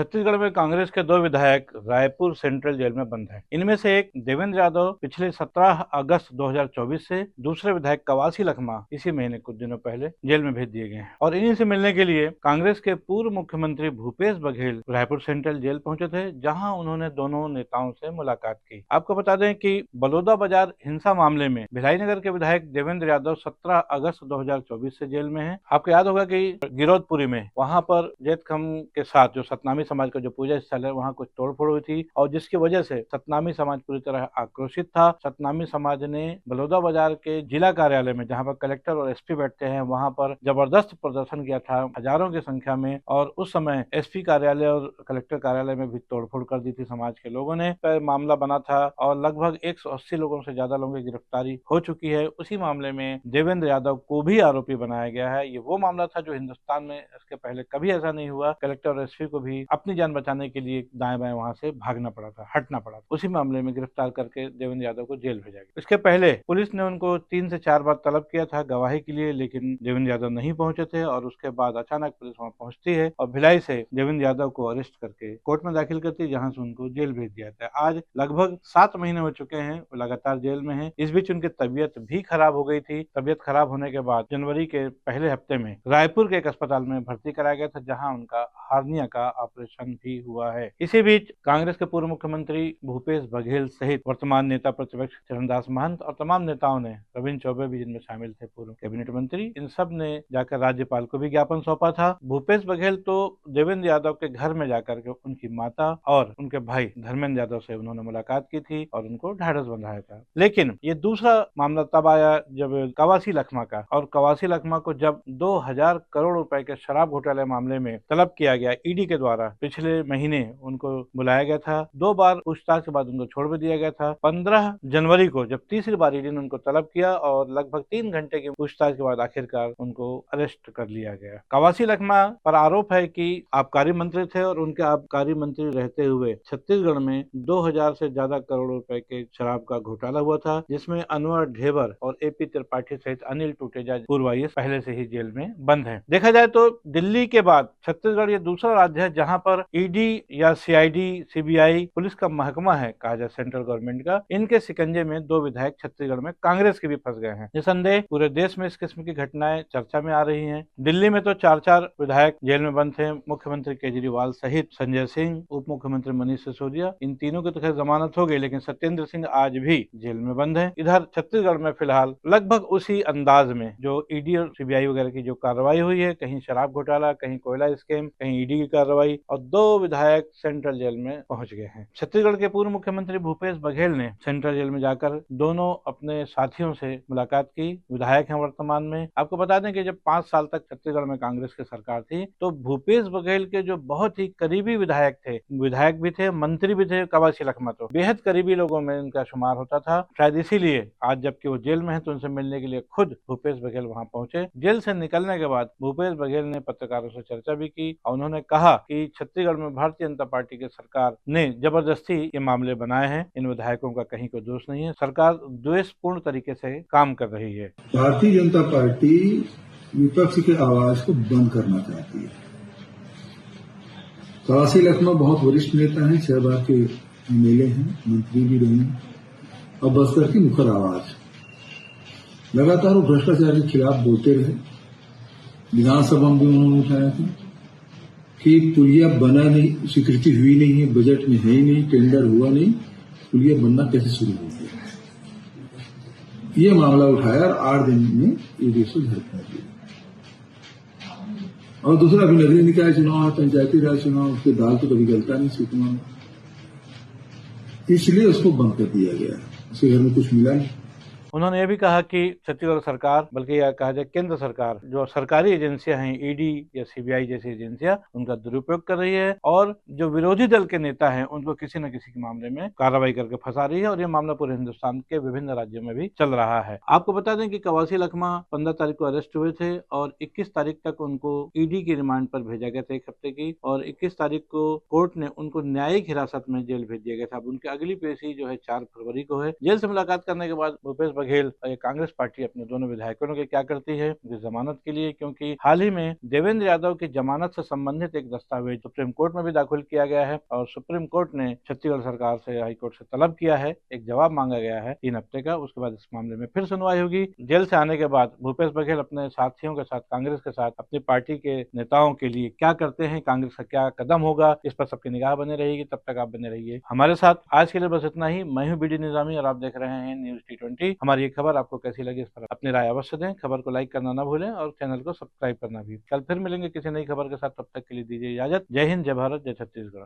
छत्तीसगढ़ में कांग्रेस के दो विधायक रायपुर सेंट्रल जेल में बंद हैं। इनमें से एक देवेंद्र यादव पिछले 17 अगस्त 2024 से, दूसरे विधायक कवासी लखमा इसी महीने कुछ दिनों पहले जेल में भेज दिए गए हैं और इन्हीं से मिलने के लिए कांग्रेस के पूर्व मुख्यमंत्री भूपेश बघेल रायपुर सेंट्रल जेल पहुंचे थे, जहां उन्होंने दोनों नेताओं से मुलाकात की। आपको बता दें कि बलौदाबाजार हिंसा मामले में भिलाई नगर के विधायक देवेंद्र यादव 17 अगस्त 2024 से जेल में हैं। आपको याद होगा कि गिरौदपुरी में वहां पर जैतखम के साथ जो सतनामी समाज का जो पूजा स्थल है वहां कुछ तोड़फोड़ हुई थी और जिसकी वजह से सतनामी समाज पूरी तरह आक्रोशित था। सतनामी समाज ने बलौदाबाजार के जिला कार्यालय में, जहां पर कलेक्टर और एसपी बैठते हैं, वहां पर जबरदस्त प्रदर्शन किया था हजारों की संख्या में और उस समय एसपी कार्यालय और कलेक्टर कार्यालय में भी तोड़फोड़ कर दी थी समाज के लोगों ने। मामला बना था और लगभग 180 लोगों से ज्यादा लोगों की गिरफ्तारी हो चुकी है। उसी मामले में देवेंद्र यादव को भी आरोपी बनाया गया है। ये वो मामला था जो हिंदुस्तान में इसके पहले कभी ऐसा नहीं हुआ। कलेक्टर और एसपी को भी अपनी जान बचाने के लिए दाएं बाएं वहां से भागना पड़ा था, हटना पड़ा था। उसी मामले में गिरफ्तार करके देवेंद्र यादव को जेल भेजा गया। इसके पहले पुलिस ने उनको 3 से 4 बार तलब किया था गवाही के लिए, लेकिन देवेंद्र यादव नहीं पहुंचे थे और उसके बाद अचानक पुलिस वहां पहुंचती है और भिलाई से देवेंद्र यादव को अरेस्ट करके कोर्ट में दाखिल करती है, जहां से उनको जेल भेज दिया था। आज लगभग 7 महीने हो चुके हैं, वो लगातार जेल में है। इस बीच उनकी तबीयत भी खराब हो गई थी। तबीयत खराब होने के बाद जनवरी के पहले हफ्ते में रायपुर के एक अस्पताल में भर्ती कराया गया था, जहां उनका हार्निया का ऑपरेशन भी हुआ है। इसी बीच कांग्रेस के पूर्व मुख्यमंत्री भूपेश बघेल सहित वर्तमान नेता प्रतिपक्ष चरणदास महंत और तमाम नेताओं ने, रविंद्र चौबे भी जिनमें शामिल थे पूर्व कैबिनेट मंत्री, इन सब ने जाकर राज्यपाल को भी ज्ञापन सौंपा था। भूपेश बघेल तो देवेंद्र यादव के घर में जाकर के उनकी माता और उनके भाई धर्मेंद्र यादव से उन्होंने मुलाकात की थी और उनको ढाढ़स बंधाया था। लेकिन ये दूसरा मामला तब आया जब कवासी लखमा का, और कवासी लखमा को जब 2000 करोड़ रुपए के शराब घोटाले मामले में तलब किया गया ईडी के द्वारा। पिछले महीने उनको बुलाया गया था, 2 बार पूछताछ के बाद उनको छोड़ भी दिया गया था। 15 जनवरी को जब तीसरी बार ईडी ने उनको तलब किया और लगभग 3 घंटे की पूछताछ के बाद आखिरकार उनको अरेस्ट कर लिया गया। कवासी लखमा पर आरोप है कि आबकारी मंत्री थे और उनके आबकारी मंत्री रहते हुए छत्तीसगढ़ में 2000 से ज्यादा करोड़ रुपए के शराब का घोटाला हुआ था, जिसमें अनवर ढेबर और एपी त्रिपाठी सहित अनिल टूटेजा पूर्व आईएएस पहले से ही जेल में बंद हैं। देखा जाए तो दिल्ली के बाद छत्तीसगढ़ ये दूसरा राज्य है जहां पर ईडी या सीआईडी, सीबीआई पुलिस का महकमा है, कहा जाए सेंट्रल गवर्नमेंट का, इनके शिकंजे में 2 विधायक छत्तीसगढ़ में कांग्रेस के भी फंस गए हैं। निसंदेह पूरे देश में इस किस्म की घटनाएं चर्चा में आ रही हैं। दिल्ली में तो 4-4 विधायक जेल में बंद थे, मुख्यमंत्री केजरीवाल सहित संजय सिंह, उप मुख्यमंत्री मनीष सिसोदिया, इन तीनों की तो खैर जमानत हो गई, लेकिन सत्येंद्र सिंह आज भी जेल में बंद है। इधर छत्तीसगढ़ में फिलहाल लगभग उसी अंदाज में जो ईडी और सीबीआई वगैरह की जो कार्रवाई हुई है, कहीं शराब घोटाला, कहीं कोयला स्कैम, कहीं ईडी की कार्रवाई, और 2 विधायक सेंट्रल जेल में पहुंच गए हैं। छत्तीसगढ़ के पूर्व मुख्यमंत्री भूपेश बघेल ने सेंट्रल जेल में जाकर दोनों अपने साथियों से मुलाकात की। विधायक हैं वर्तमान में। आपको बता दें कि जब 5 साल तक छत्तीसगढ़ में कांग्रेस की सरकार थी तो भूपेश बघेल के जो बहुत ही करीबी विधायक थे, विधायक भी थे, मंत्री भी थे, कवासी लखमा तो बेहद करीबी लोगों में इनका शुमार होता था। शायद इसीलिए आज जबकि वो जेल में है तो उनसे मिलने के लिए खुद भूपेश बघेल वहां पहुंचे। जेल से निकलने के बाद भूपेश बघेल ने पत्रकारों से चर्चा भी की और उन्होंने कहा कि छत्तीसगढ़ में भारतीय जनता पार्टी की सरकार ने जबरदस्ती ये मामले बनाए हैं, इन विधायकों का कहीं कोई दोष नहीं है, सरकार द्वेषपूर्ण तरीके से काम कर रही है। भारतीय जनता पार्टी विपक्ष की आवाज को बंद करना चाहती है। कवासी लखमा बहुत वरिष्ठ नेता हैं, 6 बार के एमएलए हैं, मंत्री भी रहे हैं और बस्तर की मुखर आवाज। लगातार वो भ्रष्टाचार के खिलाफ बोलते रहे। विधानसभा में भी उन्होंने उठाया था कि पुलिया बना नहीं, स्वीकृति हुई नहीं है, बजट में है ही नहीं, टेंडर हुआ नहीं, पुलिया बनना कैसे शुरू हो गया। ये मामला उठाया और 8 दिन में ईडी से झड़पा दिया। और दूसरा अभी नगरीय निकाय चुनाव, पंचायती राज चुनाव, उसके दाल तो कभी गलता नहीं सीखना, इसलिए उसको बंद कर दिया गया। उसके घर में कुछ मिला नहीं। उन्होंने ये भी कहा कि छत्तीसगढ़ सरकार, बल्कि यह कहा जाए केंद्र सरकार, जो सरकारी एजेंसियां हैं ईडी या सीबीआई जैसी एजेंसियां, उनका दुरुपयोग कर रही है और जो विरोधी दल के नेता हैं उनको किसी न किसी के मामले में कार्रवाई करके फंसा रही है और ये मामला पूरे हिंदुस्तान के विभिन्न राज्यों में भी चल रहा है। आपको बता दें कि कवासी लखमा 15 तारीख को अरेस्ट हुए थे और 21 तारीख तक उनको ईडी की रिमांड पर भेजा गया था, 1 हफ्ते की, और 21 तारीख को कोर्ट ने उनको न्यायिक हिरासत में जेल भेज दिया गया था। अब उनकी अगली पेशी जो है 4 फरवरी को है। जेल से मुलाकात करने के बाद भूपेश बघेल और ये कांग्रेस पार्टी अपने दोनों विधायकों के क्या करती है उनकी जमानत के लिए, क्योंकि हाल ही में देवेंद्र यादव की जमानत से संबंधित एक दस्तावेज सुप्रीम कोर्ट में भी दाखिल किया गया है और सुप्रीम कोर्ट ने छत्तीसगढ़ सरकार से, हाईकोर्ट से तलब किया है, एक जवाब मांगा गया है 3 हफ्ते का। उसके बाद इस मामले में फिर सुनवाई होगी। जेल से आने के बाद भूपेश बघेल अपने साथियों के साथ, कांग्रेस के साथ, अपनी पार्टी के नेताओं के लिए क्या करते हैं, कांग्रेस का क्या कदम होगा, इस पर सबकी निगाह बने रहेगी। तब तक आप बने रहिए हमारे साथ। आज के लिए बस इतना ही। मैं हूं बीडी निजामी और आप देख रहे हैं न्यूज T20। हमारी ये खबर आपको कैसी लगी इस पर अपनी राय अवश्य दें। खबर को लाइक करना ना भूलें और चैनल को सब्सक्राइब करना भी। कल फिर मिलेंगे किसी नई खबर के साथ, तब तक के लिए दीजिए इजाजत। जय हिंद, जय भारत, जय छत्तीसगढ़।